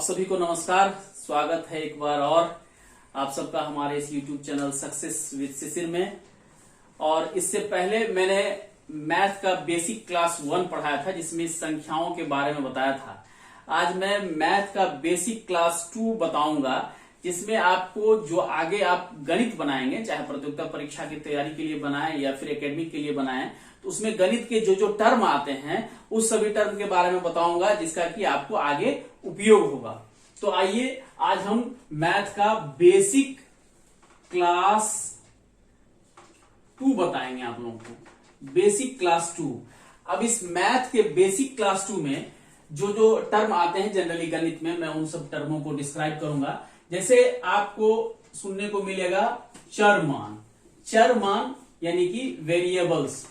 सभी को नमस्कार। स्वागत है एक बार और आप सबका हमारे इस YouTube चैनल सक्सेस विद शिशिर में। और इससे पहले मैंने मैथ का बेसिक क्लास 1 पढ़ाया था जिसमें संख्याओं के बारे में बताया था। आज मैं मैथ का बेसिक क्लास 2 बताऊंगा जिसमें आपको जो आगे आप गणित बनाएंगे, चाहे प्रतियोगिता परीक्षा की तैयारी के लिए बनाएं या फिर एकेडमिक के लिए बनाएं, तो उसमें गणित के जो जो टर्म आते हैं उस सभी टर्म के बारे में बताऊंगा जिसका कि आपको आगे उपयोग होगा। तो आइए आज हम मैथ का बेसिक क्लास 2 बताएंगे आप लोगों को। Basic class 2। अब इस मैथ के बेसिक क्लास 2 में जो जो टर्म आते हैं जनरली गणित में, मैं उन सब टर्मों को डिस्क्राइब करूंगा। जैसे आपको सुनने को मिलेगा चर मान। चर मान यानी कि वेरिएबल्स।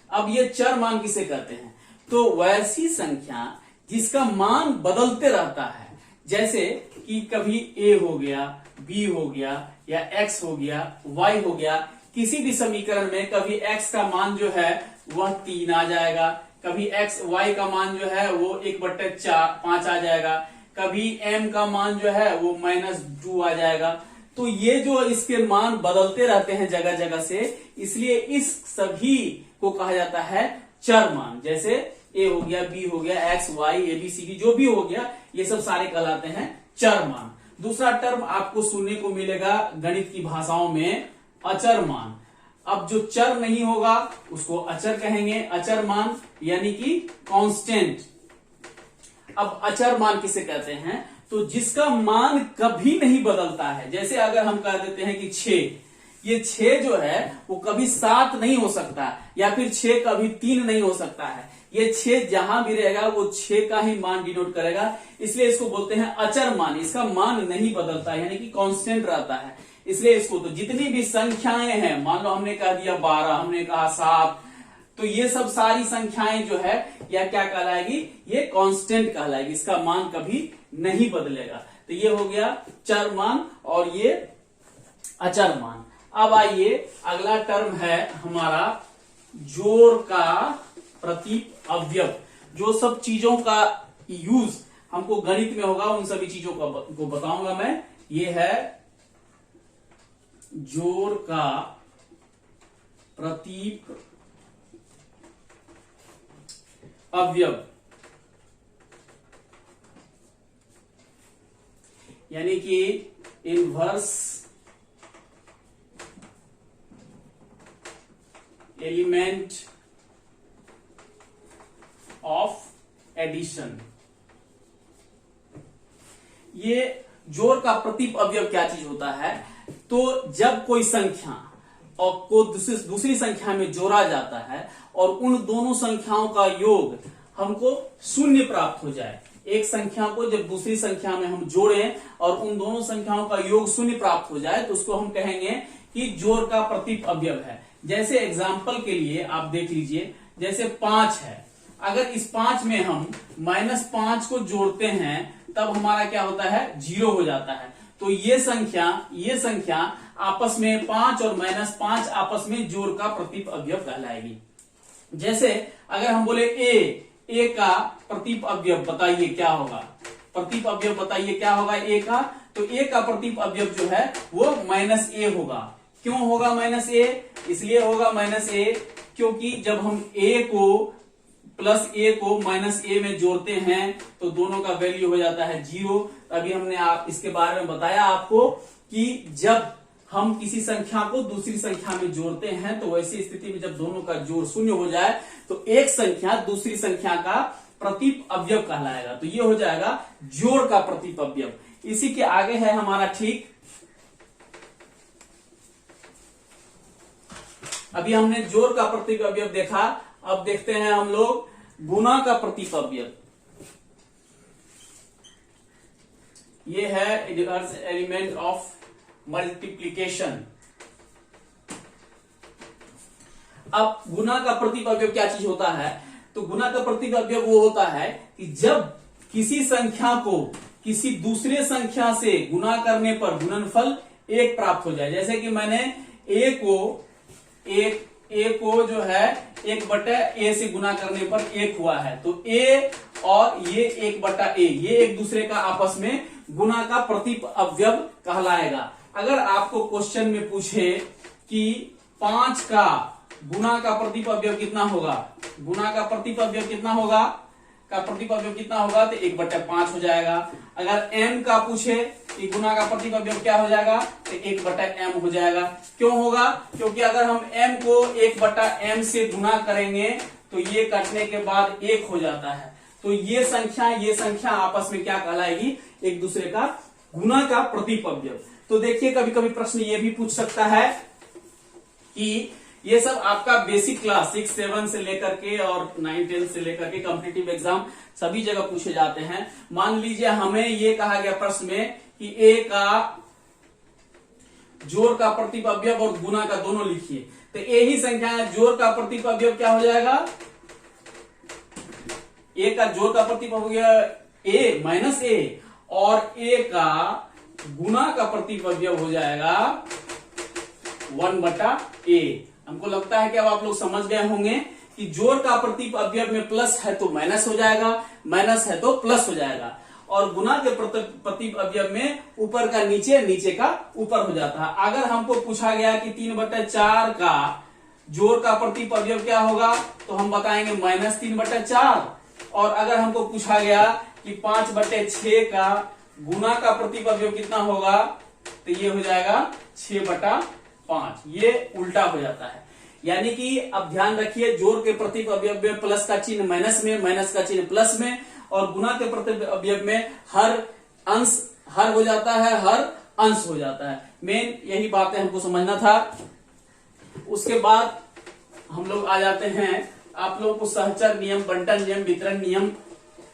अब ये चर मान किसे कहते हैं? तो वैसी संख्या जिसका मान बदलते रहता है, जैसे कि कभी a हो गया, b हो गया या x हो गया, y हो गया। किसी भी समीकरण में कभी x का मान जो है वह 3 आ जाएगा, कभी y का मान जो है वो 1/5 आ जाएगा, कभी m का मान जो है वो -2 आ जाएगा। तो ये जो इसके मान बदलते रहते हैं जगह जगह से, इसलिए इस सभी को कहा जाता है चर मान। जैसे a हो गया, b हो गया, x, y, a, b, c, d जो भी हो गया, ये सब सारे कहलाते हैं चर मान। दूसरा टर्म आपको सुनने को मिलेगा गणित की भाषाओं में अचर मान। अब जो चर नहीं होगा उसको अचर कहेंगे, अचर मान यानी कि कांस्टेंट। अब अचर मान किसे कहते हैं? तो जिसका मान कभी नहीं बदलता है। जैसे अगर हम कह देते हैं कि 6, ये 6 जो है वो कभी 7 नहीं हो सकता, या फिर 6 कभी 3 नहीं हो सकता है। ये 6 जहां भी रहेगा वो 6 का ही मान डिनोट करेगा, इसलिए इसको बोलते हैं अचर मान। इसका मान नहीं बदलता यानी कि कांस्टेंट रहता है, इसलिए इसको तो जितनी भी संख्याएं हैं, मान लो हमने कह दिया 12, हमने कहा 7, तो ये सब सारी संख्याएं जो है या क्या कहलाएगी? ये कांस्टेंट कहलाएगी, इसका मान कभी नहीं बदलेगा। तो ये हो गया चर मान और ये अचर मान। अब आइए अगला टर्म है हमारा जोड़ का प्रतीक अवयव। जो सब चीजों का यूज हमको गणित में होगा उन सभी चीजों को बताऊंगा मैं। ये है जोड़ का प्रतीक अवयव, यानी कि इनवर्स एलिमेंट ऑफ एडिशन। ये जोड़ का प्रतीक अवयव क्या चीज होता है? तो जब कोई संख्या और को दूसरी संख्या में जोड़ा जाता है और उन दोनों संख्याओं का योग हमको 0 प्राप्त हो जाए। एक संख्या को जब दूसरी संख्या में हम जोड़ें और उन दोनों संख्याओं का योग 0 प्राप्त हो जाए तो उसको हम कहेंगे कि जोड़ का प्रतीक अवयव है। जैसे एग्जाम्पल के लिए आप देख लीजिए, जैसे 5 है, अगर इस 5 में हम -5 को जोड़ते हैं तब हमारा क्या होता है? 0 हो जाता है। तो ये संख्या आपस में 5 और -5 आपस में जोड़ का प्रतीक अवयव कहलाएगी। जैसे अगर हम बोले a का प्रतीक अवयव बताइए क्या होगा? प्रतीक अवयव बताइए क्या होगा a का? तो a का प्रतीक अवयव जो है वो -a होगा। क्यों होगा -a? इसलिए होगा -a क्योंकि जब हम a को प्लस a को -a में जोड़ते हैं तो दोनों का वैल्यू हो जाता है 0। अभी हमने इसके बारे में बताया आपको कि जब हम किसी संख्या को दूसरी संख्या में जोड़ते हैं तो वैसी स्थिति में जब दोनों का जोड़ 0 हो जाए तो एक संख्या दूसरी संख्या का प्रतीक अवयव कहलाएगा। तो ये हो जाएगा जोड़ का प्रतीक अवयव। इसी के आगे है हमारा ठीक, अभी हमने जोड़ का प्रतीक अवयव देखा, अब देखते हैं हम लोग गुणा का प्रतीक अवयव। ये है इनवर्स एलिमेंट ऑफ मल्टीप्लीकेशन। अब गुणा का प्रतीक अवयव क्या चीज होता है? तो गुणा का प्रतीक अवयव वो होता है कि जब किसी संख्या को किसी दूसरे संख्या से गुणा करने पर गुणनफल 1 प्राप्त हो जाए। जैसे कि मैंने a को a को जो है 1/a से गुना करने पर 1 हुआ है, तो a और ये 1/a ये एक दूसरे का आपस में गुना का प्रतिअवयव कहलाएगा। अगर आपको क्वेश्चन में पूछे कि 5 का गुना का प्रतिअवयव कितना होगा, गुना का प्रतिअवयव कितना होगा, का प्रतिअवयव कितना होगा, तो 1/5 हो जाएगा। अगर m का पूछे कि गुना का प्रतिअवयव क्या हो जाएगा, तो 1/m हो जाएगा। क्यों होगा, क्योंकि अगर हम m को 1/m से गुना करेंगे तो ये कटने के बाद 1 हो जाता है, तो ये संख्या आपस में क्या कहलाएगी, एक दूसरे का गुना का प्रतिअवयव। तो देखिए कभी कभी प्रश्न ये भी पूछ सकता है कि ये सब आपका बेसिक क्लास 6, 7 से लेकर के और 9, 10 से लेकर के कॉम्पिटिटिव एग्जाम सभी जगह पूछे जाते हैं। मान लीजिए हमें ये कहा गया प्रश्न में कि a का जोड़ का प्रतिअवयव और गुना का दोनों लिखिए, तो a ही संख्या है, जोड़ का प्रतिअवयव क्या हो जाएगा, a का जोड़ का प्रतिअवयव a माइनस a और a का गुना का प्रतिअवयव हो जाएगा 1/a। हमको लगता है कि अब आप लोग समझ गए होंगे कि जोड़ का प्रतिअवयव में प्लस है तो माइनस हो जाएगा, माइनस है तो प्लस हो जाएगा, और गुना के प्रतिअवयव में ऊपर का नीचे, नीचे का ऊपर हो जाता है। अगर हमको पूछा गया कि 3/4 का जोड़ का प्रतिअवयव क्या होगा, तो हम बताएंगे -3/4, और अगर हमको पूछा गया कि 5/6 का गुना का प्रतिअवयव कितना होगा, तो ये हो जाएगा 6/5, ये उल्टा हो जाता है। यानी कि अब ध्यान रखिए, जोड़ के प्रतिअवयव में प्लस का चिन्ह माइनस में, माइनस का चिन्ह प्लस में, और गुना के प्रतिअवयव में हर अंश हर हो जाता है, हर अंश हो जाता है। मेन यही बातें हमको समझना था। उसके बाद हम लोग आ जाते हैं, आप लोगों को सहचर नियम, बंटन नियम, वितरण नियम,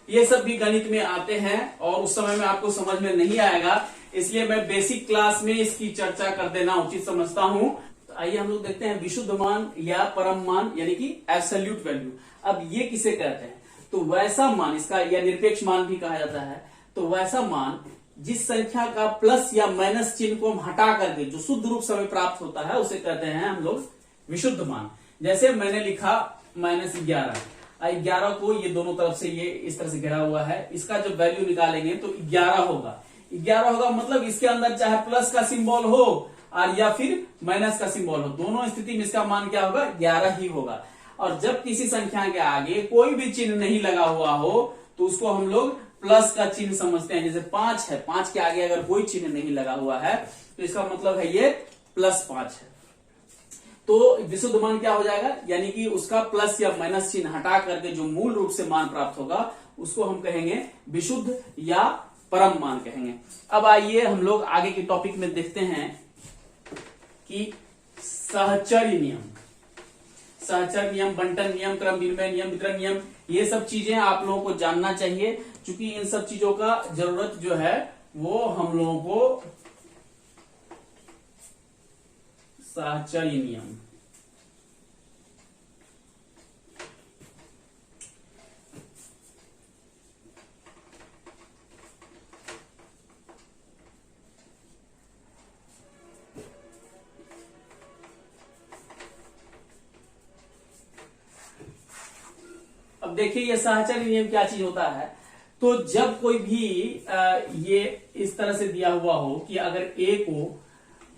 ये सब भी गणित में आते हैं और उस समय में आपको समझ में नहीं आएगा, इसलिए मैं बेसिक क्लास में इसकी चर्चा कर देना उचित समझता हूं। तो आइए हम लोग देखते हैं विशुद्ध मान या परम मान, यानी कि एब्सोल्यूट वैल्यू। अब ये किसे कहते हैं, तो वैसा मान, इसका या निरपेक्ष मान भी कहा जाता है, तो वैसा मान जिस संख्या का प्लस या माइनस चिन्ह को हम हटा करके जो शुद्ध रूप से हमें प्राप्त होता है उसे कहते हैं हम लोग विशुद्ध मान। जैसे मैंने लिखा -11, 11 को ये दोनों तरफ से ये इस तरह से घेरा हुआ है, इसका जब वैल्यू निकालेंगे तो 11 होगा। 11 होगा मतलब इसके अंदर चाहे प्लस का सिंबल हो और या फिर माइनस का सिंबल हो, दोनों स्थिति में इसका मान क्या होगा, 11 ही होगा। और जब किसी संख्या के आगे कोई भी चिन्ह नहीं लगा हुआ हो तो उसको हम लोग प्लस का चिन्ह समझते हैं। जैसे 5 है, 5 के आगे अगर कोई चिन्ह नहीं लगा हुआ है तो इसका मतलब है ये +5 है। तो विशुद्ध मान क्या हो जाएगा, यानी कि उसका प्लस या माइनस चिन्ह हटा करके जो मूल रूप से मान प्राप्त होगा उसको हम कहेंगे विशुद्ध या परम मान कहेंगे। अब आइए हम लोग आगे के टॉपिक में देखते हैं कि सहचर्य नियम, सहचर नियम, बंटन नियम, क्रम विनिमय नियम, वितरण नियम, ये सब चीजें आप लोगों को जानना चाहिए, क्योंकि इन सब चीजों का जरूरत जो है वो हम लोगों को सहचर्य नियम, अब देखिए ये सहचर्य नियम क्या चीज होता है। तो जब कोई भी ये इस तरह से दिया हुआ हो कि अगर a को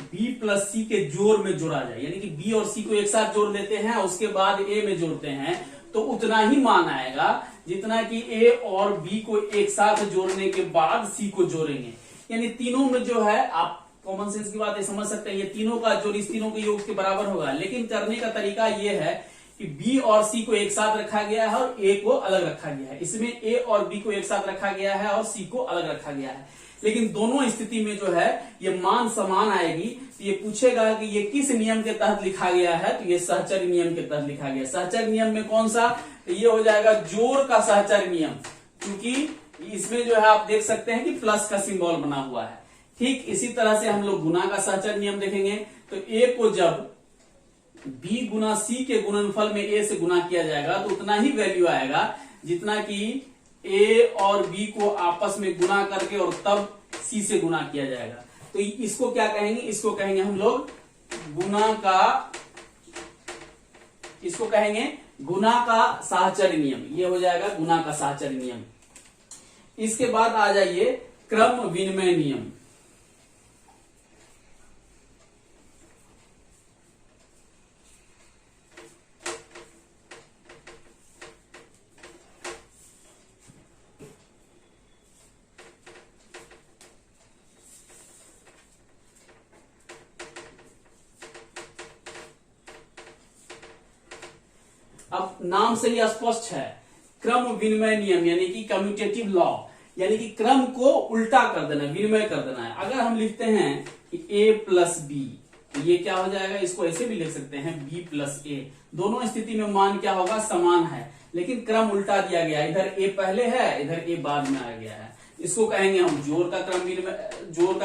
b + c के जोड़ में जोड़ा जाए, यानी कि b और c को एक साथ जोड़ देते हैं उसके बाद a में जोड़ते हैं, तो उतना ही मान आएगा जितना कि a और b को एक साथ जोड़ने के बाद c को जोड़ेंगे। यानी तीनों में जो है, आप कॉमन सेंस की बात है समझ सकते हैं, ये तीनों का जोड़ इस तीनों के योग के बराबर होगा, लेकिन करने का तरीका ये है कि b और c को एक साथ रखा गया है और a को अलग रखा गया है। इसमें a और b को एक साथ रखा गया है और c को अलग रखा गया है, लेकिन दोनों स्थिति में जो है ये मान समान आएगी। तो ये पूछेगा कि ये किस नियम के तहत लिखा गया है, तो ये सहचर्य नियम के तहत लिखा गया। सहचर्य नियम में कौन सा, तो ये हो जाएगा जोड़ का सहचर्य नियम, क्योंकि इसमें जो है आप देख सकते हैं कि प्लस का सिंबल बना हुआ है। ठीक इसी तरह से हम लोग गुना का सहचर्य नियम देखेंगे, तो a को जब b गुना c के गुणनफल में a से गुना किया जाएगा तो उतना ही वैल्यू आएगा जितना कि a और b को आपस में गुना करके और तब c से गुना किया जाएगा। तो इसको क्या कहेंगे, इसको कहेंगे हम लोग गुना का इसको कहेंगे गुना का साहचर्य नियम। ये हो जाएगा गुना का साहचर्य नियम। इसके बाद आ जाइए क्रम विनिमय नियम। अब नाम से ही स्पष्ट है, क्रम विनिमय नियम यानी कि कम्यूटेटिव लॉ, यानी कि क्रम को उल्टा कर देना, विनिमय कर देना है। अगर हम लिखते हैं कि a प्लस बी, तो ये क्या हो जाएगा, इसको ऐसे भी लिख सकते हैं b प्लस ए। दोनों स्थिति में मान क्या होगा, समान है, लेकिन क्रम उल्टा दिया गया, इधर a पहले है, इधर a बाद में आ गया है। इसको कहेंगे हम जोड़ का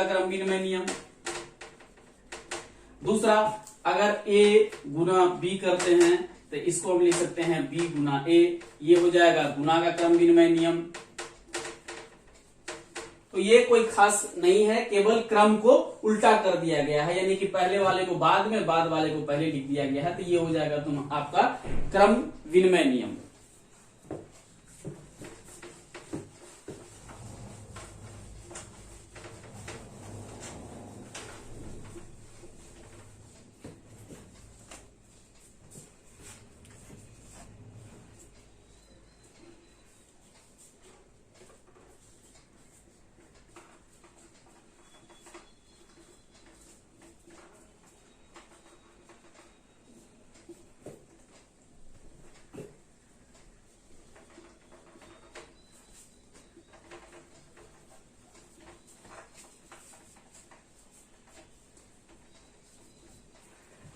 क्रम विनिमय नियम। दूसरा, अगर a गुना b करते हैं तो इसको हम लिख सकते हैं b गुना a, ये हो जाएगा गुना का क्रम विनिमय नियम। तो ये कोई खास नहीं है, केवल क्रम को उल्टा कर दिया गया है, यानी कि पहले वाले को बाद में, बाद वाले को पहले लिख दिया गया है। तो ये हो जाएगा तुम आपका क्रम विनिमय नियम।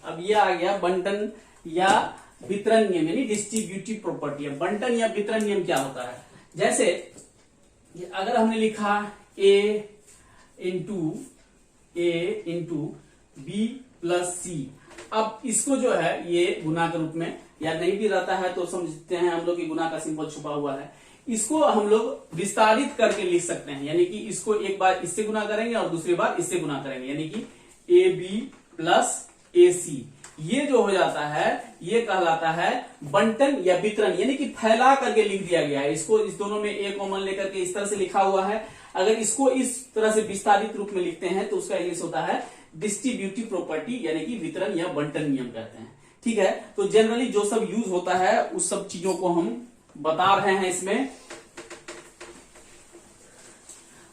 अब ये आ गया बंटन या वितरण नियम, यानी डिस्ट्रीब्यूटिव प्रॉपर्टी। बंटन या वितरण नियम क्या होता है, जैसे अगर हमने लिखा a इंटू बी प्लस सी, अब इसको जो है ये गुना के रूप में, या नहीं भी रहता है तो समझते हैं हम लोग कि गुना का सिंबल छुपा हुआ है, इसको हम लोग विस्तारित करके लिख सकते हैं। यानी कि इसको एक बार इससे गुना करेंगे और दूसरी बार इससे गुना करेंगे, यानी कि ए बी प्लस ए सी, ये जो हो जाता है ये कहलाता है बंटन या वितरण, यानी कि फैला करके लिख दिया गया है। इसको इस दोनों में ए कॉमन लेकर के इस तरह से लिखा हुआ है। अगर इसको इस तरह से विस्तारित रूप में लिखते हैं तो उसका इंग्लिश होता है डिस्ट्रीब्यूटिव प्रॉपर्टी, यानी कि वितरण या बंटन नियम कहते हैं। ठीक है, तो जनरली जो सब यूज होता है उस सब चीजों को हम बता रहे हैं इसमें।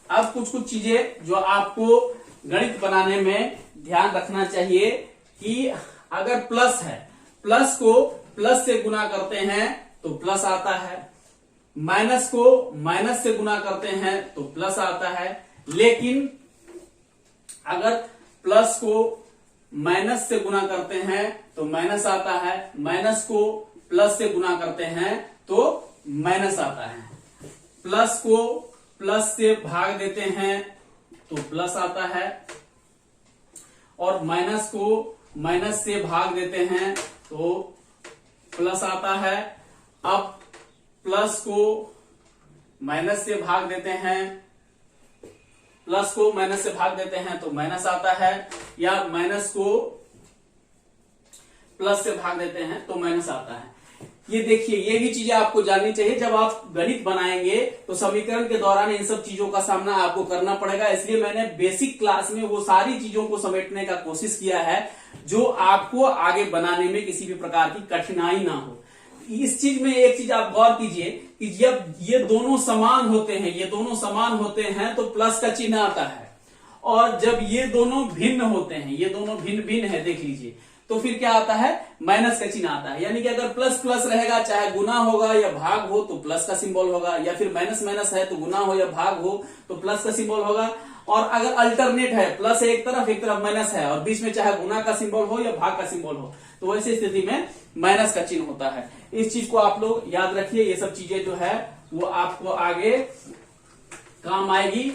अब कुछ चीजें जो आपको गणित बनाने में ध्यान रखना चाहिए कि अगर प्लस है, प्लस को प्लस से गुना करते हैं तो प्लस आता है, माइनस को माइनस से गुना करते हैं तो प्लस आता है, लेकिन अगर प्लस को माइनस से गुना करते हैं तो माइनस आता है, माइनस को प्लस से गुना करते हैं तो माइनस आता है, प्लस को प्लस से भाग देते हैं तो प्लस आता है, और माइनस को माइनस से भाग देते हैं तो प्लस आता है। अब प्लस को माइनस से भाग देते हैं, प्लस को माइनस से भाग देते हैं तो माइनस आता है, या माइनस को प्लस से भाग देते हैं तो माइनस आता है। ये देखिए, ये भी चीजें आपको जाननी चाहिए। जब आप गणित बनाएंगे तो समीकरण के दौरान इन सब चीजों का सामना आपको करना पड़ेगा, इसलिए मैंने बेसिक क्लास में वो सारी चीजों को समेटने का कोशिश किया है जो आपको आगे बनाने में किसी भी प्रकार की कठिनाई ना हो। इस चीज में एक चीज आप गौर कीजिए कि जब ये दोनों समान होते हैं, ये दोनों समान होते हैं तो प्लस का चिन्ह आता है, और जब ये दोनों भिन्न होते हैं, ये दोनों भिन्न भिन्न है, देख लीजिए, तो फिर क्या आता है, माइनस का चिन्ह आता है। यानी कि अगर प्लस प्लस रहेगा, चाहे गुना होगा या भाग हो तो प्लस का सिंबल होगा, या फिर माइनस माइनस है तो गुना हो या भाग हो तो प्लस का सिंबल होगा। और अगर अल्टरनेट है, प्लस है एक तरफ माइनस है, और बीच में चाहे गुना का सिंबल हो या भाग का सिंबल हो, तो वैसी स्थिति में माइनस का चिन्ह होता है। इस चीज को आप लोग याद रखिए। ये सब चीजें जो है वो आपको आगे काम आएगी।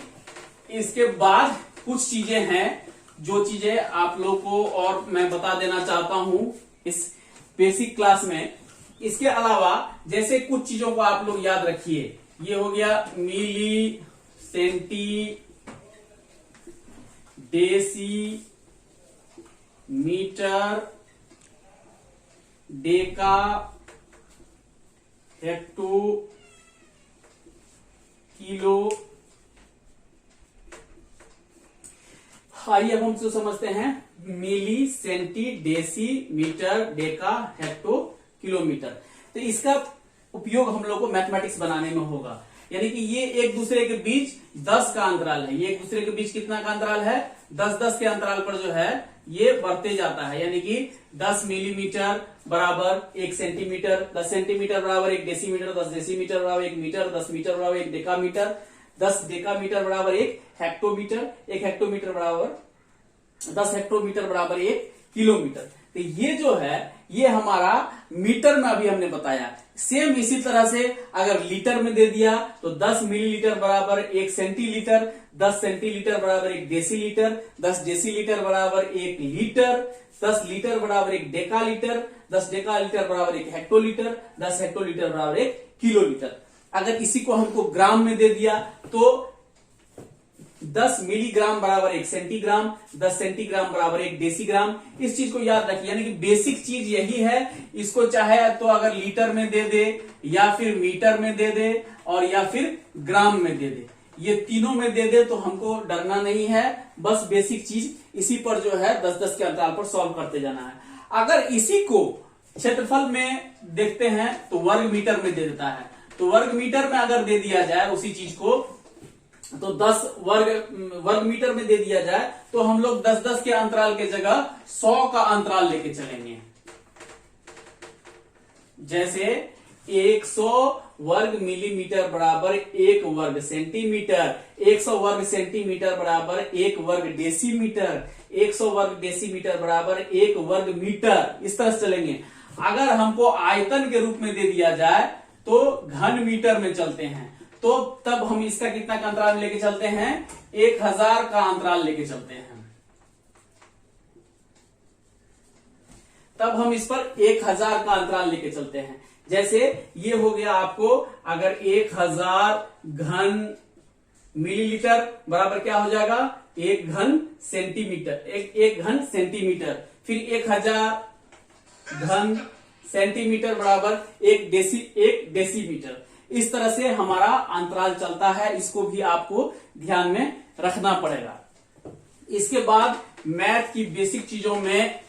इसके बाद कुछ चीजें हैं जो चीजें आप लोग को और मैं बता देना चाहता हूं इस बेसिक क्लास में। इसके अलावा जैसे कुछ चीजों को आप लोग याद रखिए। ये हो गया milli, centi, deci, metre, deca hecto kilo. आइए अब हम जो समझते हैं milli, centi, deci, metre, deca, hecto, kilometre. तो इसका उपयोग हम लोग को मैथमेटिक्स बनाने में होगा। यानी कि ये एक दूसरे के बीच 10 का अंतराल है। ये एक दूसरे के बीच कितना का अंतराल है? 10-10 के अंतराल पर जो है ये बढ़ते जाता है। यानी कि 10 मिलीमीटर बराबर 1 सेंटीमीटर, 10 सेंटीमीटर बराबर 1 डेसीमीटर, 10 डेसीमीटर बराबर 1 मीटर, 10 मीटर बराबर 1 डेकामीटर, 10 डेकामीटर बराबर 1 हेक्टोमीटर, 1 हेक्टोमीटर बराबर 10 हेक्टोमीटर बराबर 1 किलोमीटर। तो ये जो है ये हमारा मीटर में अभी हमने बताया। सेम इसी तरह से अगर लीटर में दे दिया तो 10 मिलीलीटर बराबर 1 सेंटीलीटर, 10 सेंटीलीटर बराबर 1 डेसीलीटर, 10 डेसीलीटर बराबर 1 लीटर, 10 लीटर बराबर 1 डेकालीटर, 10 डेकालीटर बराबर 1 हेक्टोलीटर, 10 हेक्टोलीटर बराबर 1 किलोलीटर। अगर इसी को हमको ग्राम में दे दिया तो 10 मिलीग्राम बराबर 1 सेंटीग्राम, 10 सेंटीग्राम बराबर 1 डेसीग्राम। इस चीज को याद रखिए। यानी कि बेसिक चीज यही है। इसको चाहे तो अगर लीटर में दे दे या फिर मीटर में दे दे और या फिर ग्राम में दे दे, ये तीनों में दे दे तो हमको डरना नहीं है। बस बेसिक चीज इसी पर जो है 10-10 के अंतराल पर सॉल्व करते जाना है। अगर इसी को क्षेत्रफल में देखते हैं तो वर्ग मीटर में दे देता है। तो वर्ग मीटर में अगर दे दिया जाए उसी चीज को तो 10 वर्ग मीटर में दे दिया जाए तो हम लोग 10-10 के अंतराल के जगह 100 का अंतराल लेके चलेंगे। जैसे 100 वर्ग मिलीमीटर बराबर 1 वर्ग सेंटीमीटर, 100 वर्ग सेंटीमीटर बराबर 1 वर्ग डेसीमीटर, 100 वर्ग डेसीमीटर बराबर 1 वर्ग मीटर। इस तरह से चलेंगे। अगर हमको आयतन के रूप में दे दिया जाए तो घन मीटर में चलते हैं। तो तब हम इसका कितना का अंतराल लेके चलते हैं? 1000 का अंतराल लेके चलते हैं। तब हम इस पर 1000 का अंतराल लेके चलते हैं। जैसे ये हो गया आपको, अगर 1000 घन मिलीलीटर बराबर क्या हो जाएगा? 1 घन सेंटीमीटर, एक घन सेंटीमीटर। फिर 1000 घन सेंटीमीटर बराबर 1 डेसीमीटर। इस तरह से हमारा अंतराल चलता है। इसको भी आपको ध्यान में रखना पड़ेगा। इसके बाद मैथ की बेसिक चीजों में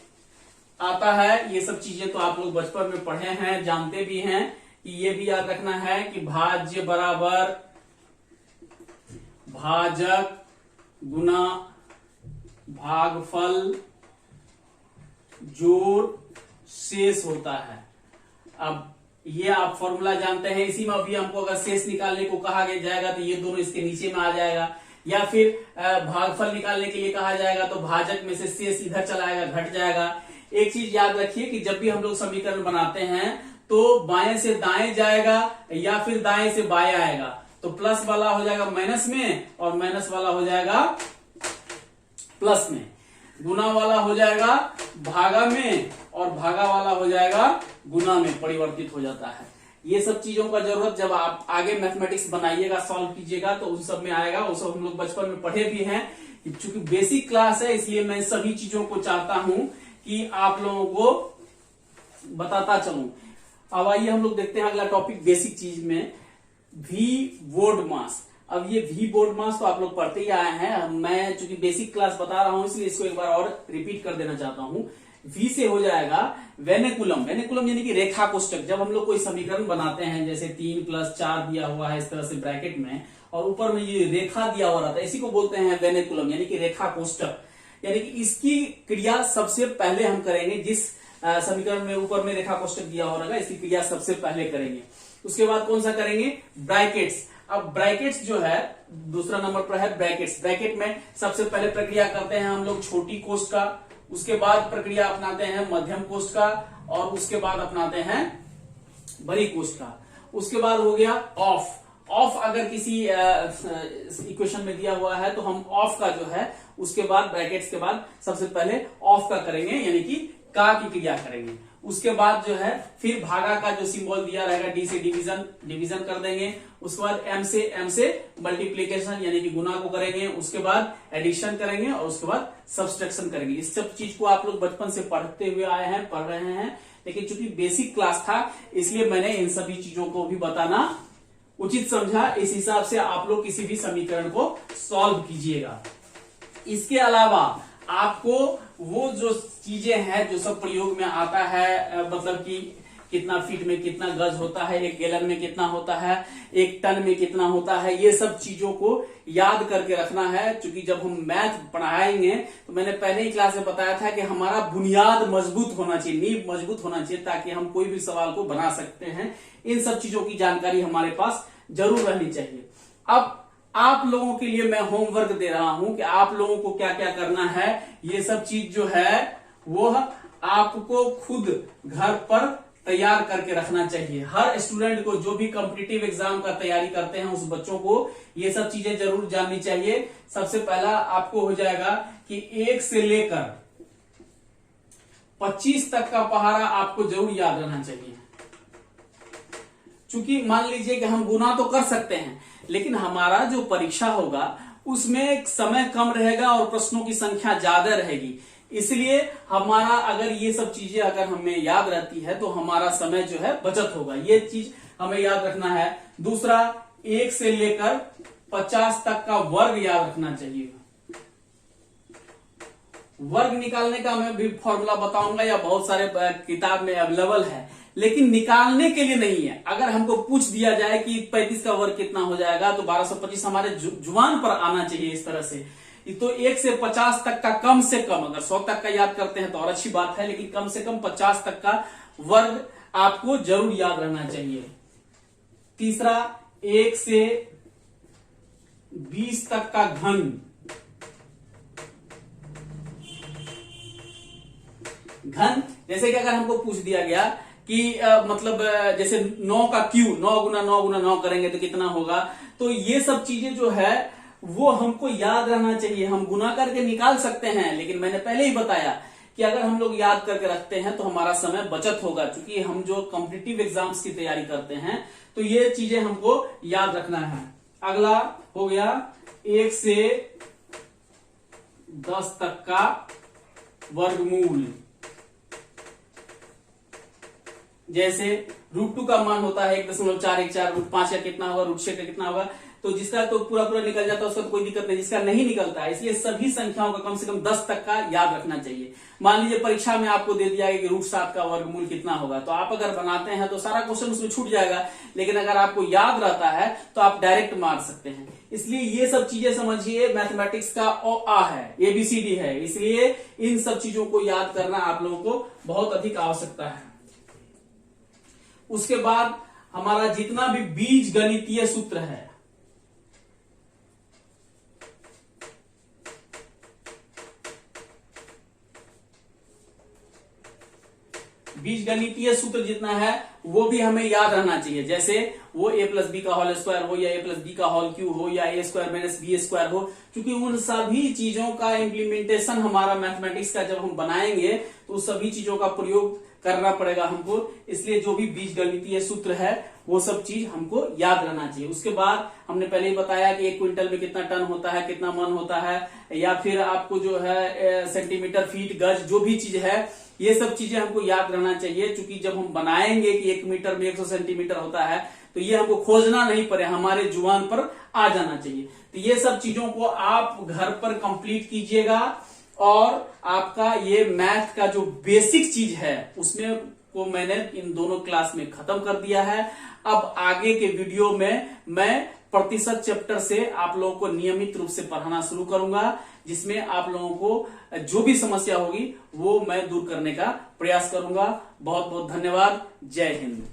आता है, ये सब चीजें तो आप लोग बचपन में पढ़े हैं, जानते भी हैं कि ये भी याद रखना है कि भाज्य बराबर भाजक गुना भागफल जोड़ शेष होता है। अब ये आप फॉर्मूला जानते हैं। इसी में अभी हमको अगर शेष निकालने को कहा जाएगा तो ये दोनों इसके नीचे में आ जाएगा, या फिर भागफल निकालने के लिए कहा जाएगा तो भाजक में से शेष इधर चला आएगा, घट जाएगा। एक चीज याद रखिए कि जब भी हम लोग समीकरण बनाते हैं तो बाएं से दाएं जाएगा या फिर दाएं से बाएं आएगा। तो प्लस वाला हो जाएगा माइनस में और माइनस वाला हो जाएगा प्लस में। गुना वाला हो जाएगा भागा में और भागा वाला हो जाएगा गुना में, परिवर्तित हो जाता है। ये सब चीजों का जरूरत जब आप आगे मैथमेटिक्स बनाइएगा, सॉल्व कीजिएगा तो उन सब में आएगा। वो सब हम लोग बचपन में पढ़े भी हैं। चूंकि बेसिक क्लास है इसलिए मैं सभी चीजों को चाहता हूं कि आप लोगों को बताता चलूं। अब आइए हम लोग देखते हैं अगला टॉपिक बेसिक चीज में, वी बोर्ड मास। अब ये वी बोर्ड मास तो आप लोग पढ़ते ही आए हैं। मैं चूंकि बेसिक क्लास बता रहा हूं इसलिए इसको एक बार और रिपीट कर देना चाहता हूं। वी से हो जाएगा वेनेकुलम। वेनेकुलम यानी कि रेखा कोष्टक। जब हम लोग कोई समीकरण बनाते हैं, जैसे 3 + 4 दिया हुआ है इस तरह से ब्रैकेट में और ऊपर में ये रेखा दिया हुआ रहता है, इसी को बोलते हैं वेनेकुलम यानी कि रेखा कोष्टक। यानी कि इसकी क्रिया सबसे पहले हम करेंगे। जिस समीकरण में ऊपर में रेखा कोष्टक दिया हो रहेगा इसकी क्रिया सबसे पहले करेंगे। उसके बाद कौन सा करेंगे? ब्रैकेट्स। अब ब्रैकेट्स जो है दूसरा नंबर पर है ब्रैकेट्स। ब्रैकेट में सबसे पहले प्रक्रिया करते हैं हम लोग छोटी कोष्ठ का, उसके बाद प्रक्रिया अपनाते हैं मध्यम कोष्ठ का और उसके बाद अपनाते हैं बड़ी कोष्ठ का। उसके बाद हो गया ऑफ। ऑफ अगर किसी इक्वेशन में दिया हुआ है तो हम ऑफ का जो है उसके बाद ब्रैकेट्स के बाद सबसे पहले ऑफ का करेंगे, यानी कि का की क्रिया करेंगे। उसके बाद जो है फिर भागा का जो सिंबल दिया रहेगा डी से डिवीजन कर देंगे। उसके बाद एम से मल्टीप्लीकेशन यानी कि गुना को करेंगे। उसके बाद एडिशन करेंगे और उसके बाद सब्सट्रैक्शन करेंगे। इस सब चीज को आप लोग बचपन से पढ़ते हुए आए हैं, पढ़ रहे हैं। लेकिन चूंकि बेसिक क्लास था इसलिए मैंने इन सभी चीजों को भी बताना उचित समझा। इस हिसाब से आप लोग किसी भी समीकरण को सॉल्व कीजिएगा। इसके अलावा आपको वो जो चीजें हैं जो सब प्रयोग में आता है, मतलब कि कितना फीट में कितना गज होता है, एक गैलन में कितना होता है, एक टन में कितना होता है, ये सब चीजों को याद करके रखना है। क्योंकि जब हम मैथ पढ़ाएंगे तो मैंने पहले ही क्लास में बताया था कि हमारा बुनियाद मजबूत होना चाहिए, नींव मजबूत होना चाहिए, ताकि हम कोई भी सवाल को बना सकते हैं। इन सब चीजों की जानकारी हमारे पास जरूर रहनी चाहिए। अब आप लोगों के लिए मैं होमवर्क दे रहा हूं कि आप लोगों को क्या क्या करना है। ये सब चीज जो है वो आपको खुद घर पर तैयार करके रखना चाहिए। हर स्टूडेंट को, जो भी कॉम्पिटिटिव एग्जाम का तैयारी करते हैं, उस बच्चों को ये सब चीजें जरूर जाननी चाहिए। सबसे पहला आपको हो जाएगा कि 1 से लेकर 25 तक का पहाड़ा आपको जरूर याद रहना चाहिए। चूंकि मान लीजिए कि हम गुना तो कर सकते हैं, लेकिन हमारा जो परीक्षा होगा उसमें समय कम रहेगा और प्रश्नों की संख्या ज्यादा रहेगी। इसलिए हमारा अगर ये सब चीजें अगर हमें याद रहती है तो हमारा समय जो है बचत होगा। ये चीज हमें याद रखना है। दूसरा, 1 से लेकर 50 तक का वर्ग याद रखना चाहिए। वर्ग निकालने का मैं भी फॉर्मूला बताऊंगा, या बहुत सारे किताब में अवेलेबल है, लेकिन निकालने के लिए नहीं है। अगर हमको पूछ दिया जाए कि 35 का वर्ग कितना हो जाएगा तो 1225 हमारे जुबान पर आना चाहिए इस तरह से। तो 1 से 50 तक का कम से कम, अगर 100 तक का याद करते हैं तो और अच्छी बात है, लेकिन कम से कम 50 तक का वर्ग आपको जरूर याद रहना चाहिए। तीसरा, 1 से 20 तक का घन, जैसे कि अगर हमको पूछ दिया गया कि मतलब जैसे 9 का क्यू, 9 गुना 9 गुना 9 करेंगे तो कितना होगा, तो ये सब चीजें जो है वो हमको याद रहना चाहिए। हम गुना करके निकाल सकते हैं, लेकिन मैंने पहले ही बताया कि अगर हम लोग याद करके रखते हैं तो हमारा समय बचत होगा। क्योंकि हम जो कॉम्पिटिटिव एग्जाम्स की तैयारी करते हैं तो ये चीजें हमको याद रखना है। अगला हो गया 1 से 10 तक का वर्गमूल। जैसे √2 का मान होता है 1.414, √5 का कितना होगा, √6 का कितना होगा। तो जिसका तो पूरा निकल जाता है उसका तो कोई दिक्कत नहीं, जिसका नहीं निकलता है, इसलिए सभी संख्याओं का कम से कम 10 तक का याद रखना चाहिए। मान लीजिए परीक्षा में आपको दे दिया है कि √7 का वर्गमूल कितना होगा, तो आप अगर बनाते हैं तो सारा क्वेश्चन उसमें छूट जाएगा, लेकिन अगर आपको याद रहता है तो आप डायरेक्ट मार सकते हैं। इसलिए ये सब चीजें समझिए, मैथमेटिक्स का आ है, ABCD है, इसलिए इन सब चीजों को याद करना आप लोगों को बहुत अधिक आवश्यकता है। उसके बाद हमारा जितना भी बीज गणितीय सूत्र है, बीज गणितीय सूत्र जितना है वो भी हमें याद रहना चाहिए। जैसे वो a+b का होल स्क्वायर हो, या a+b का होल क्यूब हो, या a² - b² हो। क्योंकि उन सभी चीजों का इम्प्लीमेंटेशन हमारा मैथमेटिक्स का जब हम बनाएंगे तो सभी चीजों का प्रयोग करना पड़ेगा हमको। इसलिए जो भी बीज गणितीय सूत्र है वो सब चीज हमको याद रहना चाहिए। उसके बाद हमने पहले ही बताया कि 1 क्विंटल में कितना टन होता है, कितना मन होता है, या फिर आपको जो है सेंटीमीटर, फीट, गज, जो भी चीज है ये सब चीजें हमको याद रहना चाहिए। क्योंकि जब हम बनाएंगे कि 1 मीटर में 100 सेंटीमीटर होता है तो ये हमको खोजना नहीं पड़े, हमारे जुबान पर आ जाना चाहिए। तो ये सब चीजों को आप घर पर कंप्लीट कीजिएगा, और आपका ये मैथ का जो बेसिक चीज है उसमें को मैंने इन दोनों क्लास में खत्म कर दिया है। अब आगे के वीडियो में मैं प्रतिशत चैप्टर से आप लोगों को नियमित रूप से पढ़ाना शुरू करूंगा, जिसमें आप लोगों को जो भी समस्या होगी वो मैं दूर करने का प्रयास करूंगा। बहुत बहुत धन्यवाद। जय हिंद।